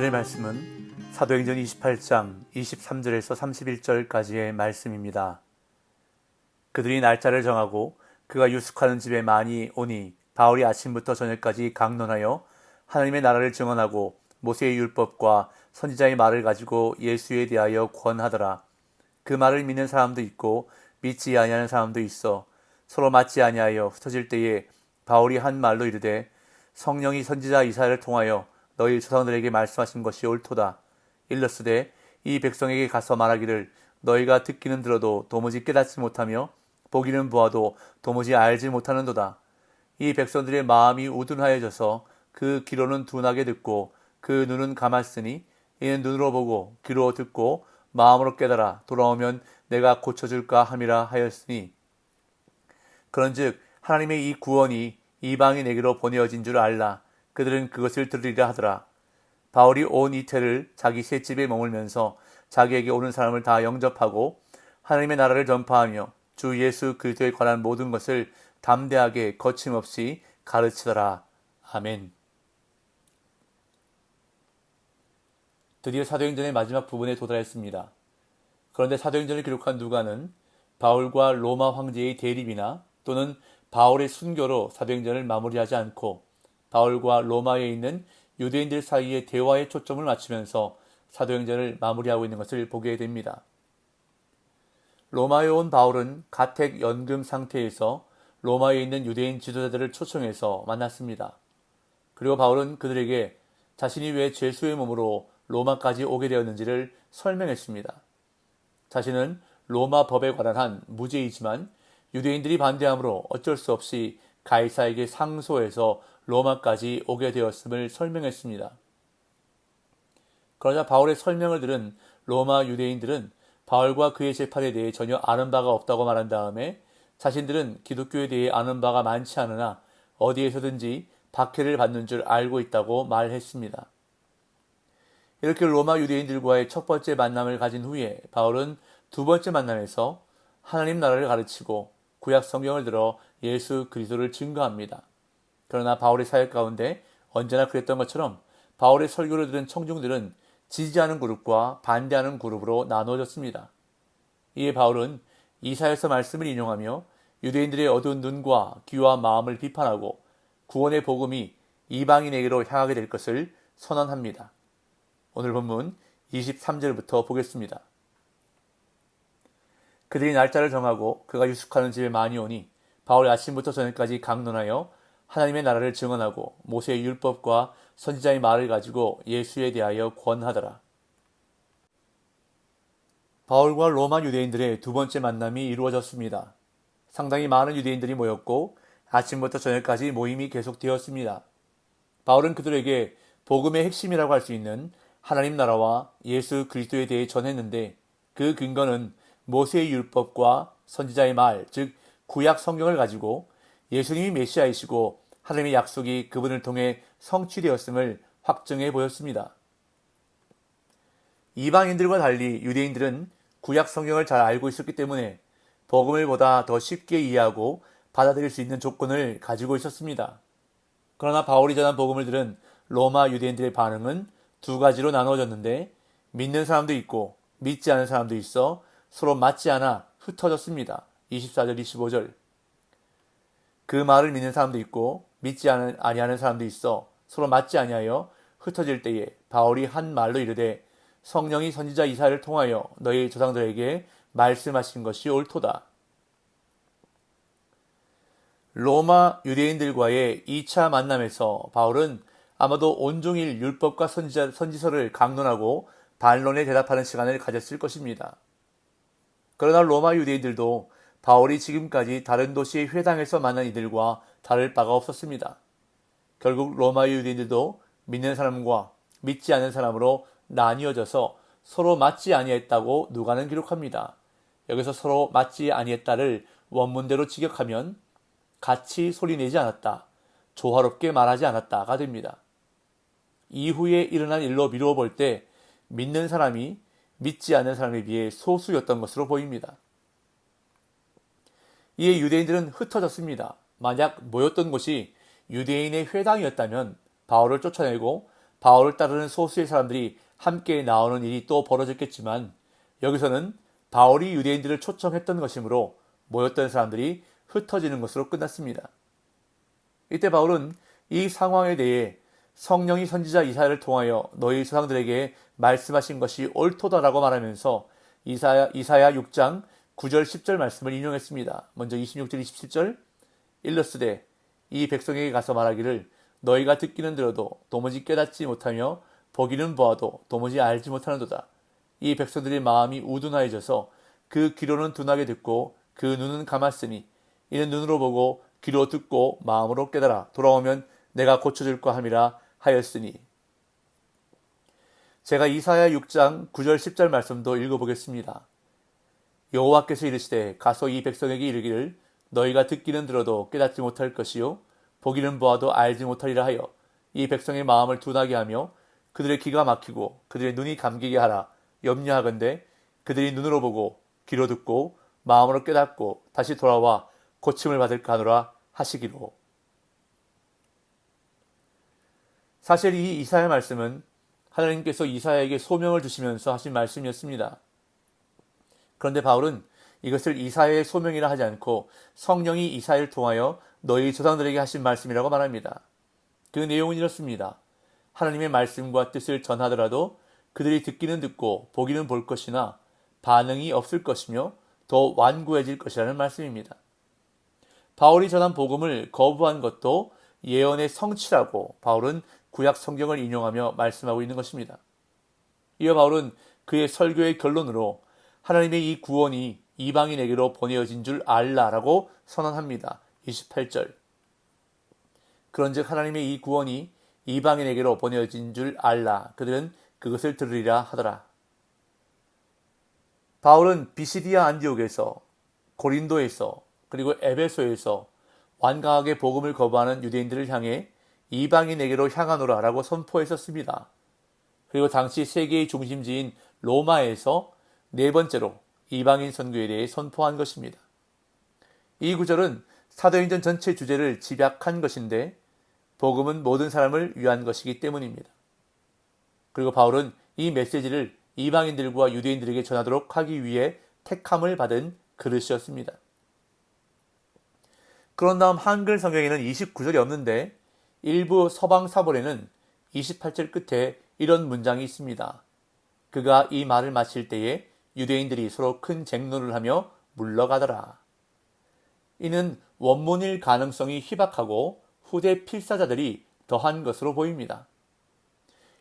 오늘 말씀은 사도행전 28장 23절에서 31절까지의 말씀입니다. 그들이 날짜를 정하고 그가 유숙하는 집에 많이 오니 바울이 아침부터 저녁까지 강론하여 하나님의 나라를 증언하고 모세의 율법과 선지자의 말을 가지고 예수에 대하여 권하더라. 그 말을 믿는 사람도 있고 믿지 아니하는 사람도 있어 서로 맞지 아니하여 흩어질 때에 바울이 한 말로 이르되 성령이 선지자 이사야를 통하여 너희 조상들에게 말씀하신 것이 옳도다. 일러스되 이 백성에게 가서 말하기를 너희가 듣기는 들어도 도무지 깨닫지 못하며 보기는 보아도 도무지 알지 못하는도다. 이 백성들의 마음이 우둔하여져서 그 귀로는 둔하게 듣고 그 눈은 감았으니 이는 눈으로 보고 귀로 듣고 마음으로 깨달아 돌아오면 내가 고쳐줄까 함이라 하였으니 그런즉 하나님의 이 구원이 이방인에게로 보내어진 줄 알라. 그들은 그것을 들으리라 하더라. 바울이 온 이태를 자기 셋집에 머물면서 자기에게 오는 사람을 다 영접하고 하나님의 나라를 전파하며 주 예수 그리스도에 관한 모든 것을 담대하게 거침없이 가르치더라. 아멘. 드디어 사도행전의 마지막 부분에 도달했습니다. 그런데 사도행전을 기록한 누가는 바울과 로마 황제의 대립이나 또는 바울의 순교로 사도행전을 마무리하지 않고 바울과 로마에 있는 유대인들 사이의 대화에 초점을 맞추면서 사도행전을 마무리하고 있는 것을 보게 됩니다. 로마에 온 바울은 가택 연금 상태에서 로마에 있는 유대인 지도자들을 초청해서 만났습니다. 그리고 바울은 그들에게 자신이 왜 죄수의 몸으로 로마까지 오게 되었는지를 설명했습니다. 자신은 로마 법에 관한 한 무죄이지만 유대인들이 반대하므로 어쩔 수 없이 가이사에게 상소해서 로마까지 오게 되었음을 설명했습니다. 그러자 바울의 설명을 들은 로마 유대인들은 바울과 그의 재판에 대해 전혀 아는 바가 없다고 말한 다음에 자신들은 기독교에 대해 아는 바가 많지 않으나 어디에서든지 박해를 받는 줄 알고 있다고 말했습니다. 이렇게 로마 유대인들과의 첫 번째 만남을 가진 후에 바울은 두 번째 만남에서 하나님 나라를 가르치고 구약 성경을 들어 예수 그리스도를 증거합니다. 그러나 바울의 사역 가운데 언제나 그랬던 것처럼 바울의 설교를 들은 청중들은 지지하는 그룹과 반대하는 그룹으로 나누어졌습니다. 이에 바울은 이사야서 말씀을 인용하며 유대인들의 어두운 눈과 귀와 마음을 비판하고 구원의 복음이 이방인에게로 향하게 될 것을 선언합니다. 오늘 본문 23절부터 보겠습니다. 그들이 날짜를 정하고 그가 유숙하는 집에 많이 오니 바울이 아침부터 저녁까지 강론하여 하나님의 나라를 증언하고 모세의 율법과 선지자의 말을 가지고 예수에 대하여 권하더라. 바울과 로마 유대인들의 두 번째 만남이 이루어졌습니다. 상당히 많은 유대인들이 모였고 아침부터 저녁까지 모임이 계속되었습니다. 바울은 그들에게 복음의 핵심이라고 할 수 있는 하나님 나라와 예수 그리스도에 대해 전했는데 그 근거는 모세의 율법과 선지자의 말, 즉 구약 성경을 가지고 예수님이 메시아이시고 하나님의 약속이 그분을 통해 성취되었음을 확증해 보였습니다. 이방인들과 달리 유대인들은 구약 성경을 잘 알고 있었기 때문에 복음을 보다 더 쉽게 이해하고 받아들일 수 있는 조건을 가지고 있었습니다. 그러나 바울이 전한 복음을 들은 로마 유대인들의 반응은 두 가지로 나누어졌는데 믿는 사람도 있고 믿지 않은 사람도 있어 서로 맞지 않아 흩어졌습니다. 24절 25절. 그 말을 믿는 사람도 있고 믿지 아니하는 사람도 있어 서로 맞지 아니하여 흩어질 때에 바울이 한 말로 이르되 성령이 선지자 이사야를 통하여 너희 조상들에게 말씀하신 것이 옳도다. 로마 유대인들과의 2차 만남에서 바울은 아마도 온종일 율법과 선지서를 강론하고 반론에 대답하는 시간을 가졌을 것입니다. 그러나 로마 유대인들도 바울이 지금까지 다른 도시의 회당에서 만난 이들과 다를 바가 없었습니다. 결국 로마 유대인들도 믿는 사람과 믿지 않는 사람으로 나뉘어져서 서로 맞지 아니했다고 누가는 기록합니다. 여기서 서로 맞지 아니했다를 원문대로 직역하면 같이 소리내지 않았다, 조화롭게 말하지 않았다가 됩니다. 이후에 일어난 일로 미루어 볼 때 믿는 사람이 믿지 않는 사람에 비해 소수였던 것으로 보입니다. 이에 유대인들은 흩어졌습니다. 만약 모였던 곳이 유대인의 회당이었다면 바울을 쫓아내고 바울을 따르는 소수의 사람들이 함께 나오는 일이 또 벌어졌겠지만 여기서는 바울이 유대인들을 초청했던 것이므로 모였던 사람들이 흩어지는 것으로 끝났습니다. 이때 바울은 이 상황에 대해 성령이 선지자 이사야를 통하여 너희 조상들에게 말씀하신 것이 옳도다라고 말하면서 이사야 6장 9절 10절 말씀을 인용했습니다. 먼저 26절 27절 일러스되 이 백성에게 가서 말하기를 너희가 듣기는 들어도 도무지 깨닫지 못하며 보기는 보아도 도무지 알지 못하는도다. 이 백성들의 마음이 우둔하여져서 그 귀로는 둔하게 듣고 그 눈은 감았으니 이는 눈으로 보고 귀로 듣고 마음으로 깨달아 돌아오면 내가 고쳐줄까 함이라 하였으니. 제가 이사야 6장 9절 10절 말씀도 읽어보겠습니다. 여호와께서 이르시되 가서 이 백성에게 이르기를 너희가 듣기는 들어도 깨닫지 못할 것이요 보기는 보아도 알지 못하리라 하여 이 백성의 마음을 둔하게 하며 그들의 귀가 막히고 그들의 눈이 감기게 하라. 염려하건대 그들이 눈으로 보고 귀로 듣고 마음으로 깨닫고 다시 돌아와 고침을 받을까 하노라 하시기로. 사실 이 이사야 말씀은 하나님께서 이사야에게 소명을 주시면서 하신 말씀이었습니다. 그런데 바울은 이것을 이사야의 소명이라 하지 않고 성령이 이사야를 통하여 너희 조상들에게 하신 말씀이라고 말합니다. 그 내용은 이렇습니다. 하나님의 말씀과 뜻을 전하더라도 그들이 듣기는 듣고 보기는 볼 것이나 반응이 없을 것이며 더 완고해질 것이라는 말씀입니다. 바울이 전한 복음을 거부한 것도 예언의 성취라고 바울은 구약 성경을 인용하며 말씀하고 있는 것입니다. 이어 바울은 그의 설교의 결론으로 하나님의 이 구원이 이방인에게로 보내어진 줄 알라라고 선언합니다. 28절. 그런즉 하나님의 이 구원이 이방인에게로 보내어진 줄 알라. 그들은 그것을 들으리라 하더라. 바울은 비시디아 안디옥에서, 고린도에서, 그리고 에베소에서 완강하게 복음을 거부하는 유대인들을 향해 이방인에게로 향하노라 라고 선포했었습니다. 그리고 당시 세계의 중심지인 로마에서 네 번째로 이방인 선교에 대해 선포한 것입니다. 이 구절은 사도행전 전체 주제를 집약한 것인데 복음은 모든 사람을 위한 것이기 때문입니다. 그리고 바울은 이 메시지를 이방인들과 유대인들에게 전하도록 하기 위해 택함을 받은 그릇이었습니다. 그런 다음 한글 성경에는 29절이 없는데 일부 서방 사본에는 28절 끝에 이런 문장이 있습니다. 그가 이 말을 마칠 때에 유대인들이 서로 큰 쟁론을 하며 물러가더라. 이는 원문일 가능성이 희박하고 후대 필사자들이 더한 것으로 보입니다.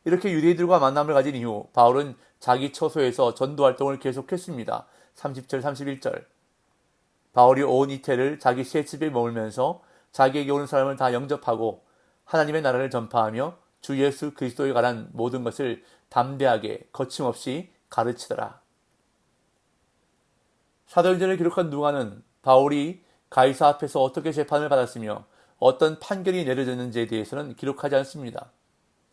이렇게 유대인들과 만남을 가진 이후 바울은 자기 처소에서 전도활동을 계속했습니다. 30절 31절. 바울이 온 이태를 자기 새 집에 머물면서 자기에게 오는 사람을 다 영접하고 하나님의 나라를 전파하며 주 예수 그리스도에 관한 모든 것을 담대하게 거침없이 가르치더라. 사도행전을 기록한 누가는 바울이 가이사 앞에서 어떻게 재판을 받았으며 어떤 판결이 내려졌는지에 대해서는 기록하지 않습니다.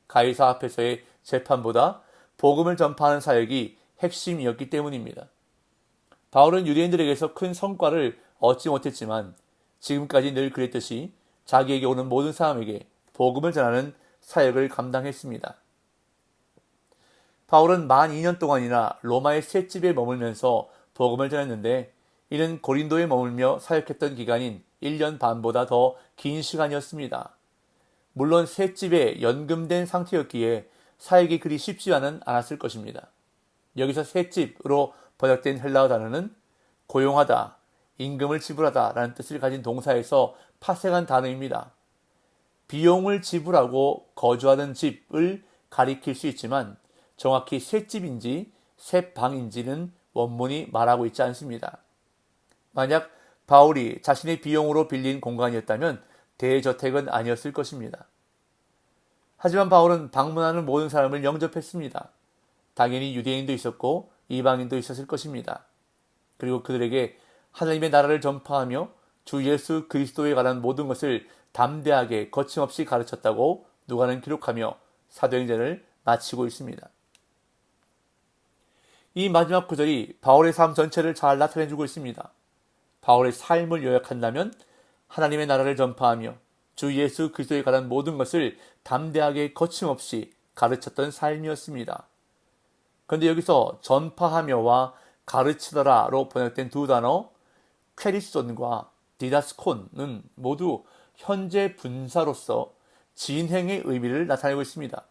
가이사 앞에서의 재판보다 복음을 전파하는 사역이 핵심이었기 때문입니다. 바울은 유대인들에게서 큰 성과를 얻지 못했지만 지금까지 늘 그랬듯이 자기에게 오는 모든 사람에게 복음을 전하는 사역을 감당했습니다. 바울은 만 2년 동안이나 로마의 새 집에 머물면서 복음을 전했는데 이는 고린도에 머물며 사역했던 기간인 1년 반보다 더 긴 시간이었습니다. 물론 새 집에 연금된 상태였기에 사역이 그리 쉽지만은 않았을 것입니다. 여기서 새 집으로 번역된 헬라어 단어는 고용하다, 임금을 지불하다 라는 뜻을 가진 동사에서 파생한 단어입니다. 비용을 지불하고 거주하는 집을 가리킬 수 있지만 정확히 새 집인지 새 방인지는 원문이 말하고 있지 않습니다. 만약 바울이 자신의 비용으로 빌린 공간이었다면 대저택은 아니었을 것입니다. 하지만 바울은 방문하는 모든 사람을 영접했습니다. 당연히 유대인도 있었고 이방인도 있었을 것입니다. 그리고 그들에게 하나님의 나라를 전파하며 주 예수 그리스도에 관한 모든 것을 담대하게 거침없이 가르쳤다고 누가는 기록하며 사도행전을 마치고 있습니다. 이 마지막 구절이 바울의 삶 전체를 잘 나타내주고 있습니다. 바울의 삶을 요약한다면 하나님의 나라를 전파하며 주 예수 그리스도에 관한 모든 것을 담대하게 거침없이 가르쳤던 삶이었습니다. 그런데 여기서 전파하며와 가르치더라로 번역된 두 단어 퀘리손과 디다스콘은 모두 현재 분사로서 진행의 의미를 나타내고 있습니다.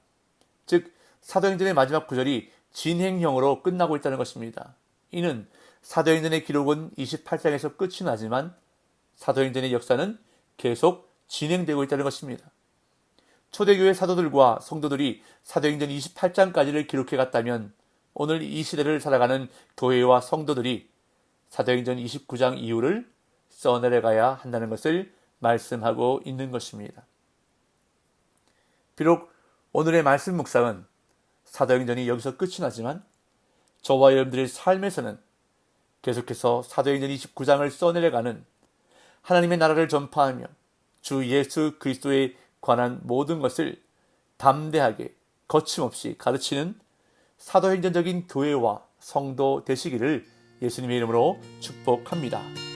즉 사도행전의 마지막 구절이 진행형으로 끝나고 있다는 것입니다. 이는 사도행전의 기록은 28장에서 끝이 나지만 사도행전의 역사는 계속 진행되고 있다는 것입니다. 초대교회 사도들과 성도들이 사도행전 28장까지를 기록해 갔다면 오늘 이 시대를 살아가는 교회와 성도들이 사도행전 29장 이후를 써내려가야 한다는 것을 말씀하고 있는 것입니다. 비록 오늘의 말씀 묵상은 사도행전이 여기서 끝이 나지만 저와 여러분들의 삶에서는 계속해서 사도행전 29장을 써내려가는 하나님의 나라를 전파하며 주 예수 그리스도에 관한 모든 것을 담대하게 거침없이 가르치는 사도행전적인 교회와 성도 되시기를 예수님의 이름으로 축복합니다.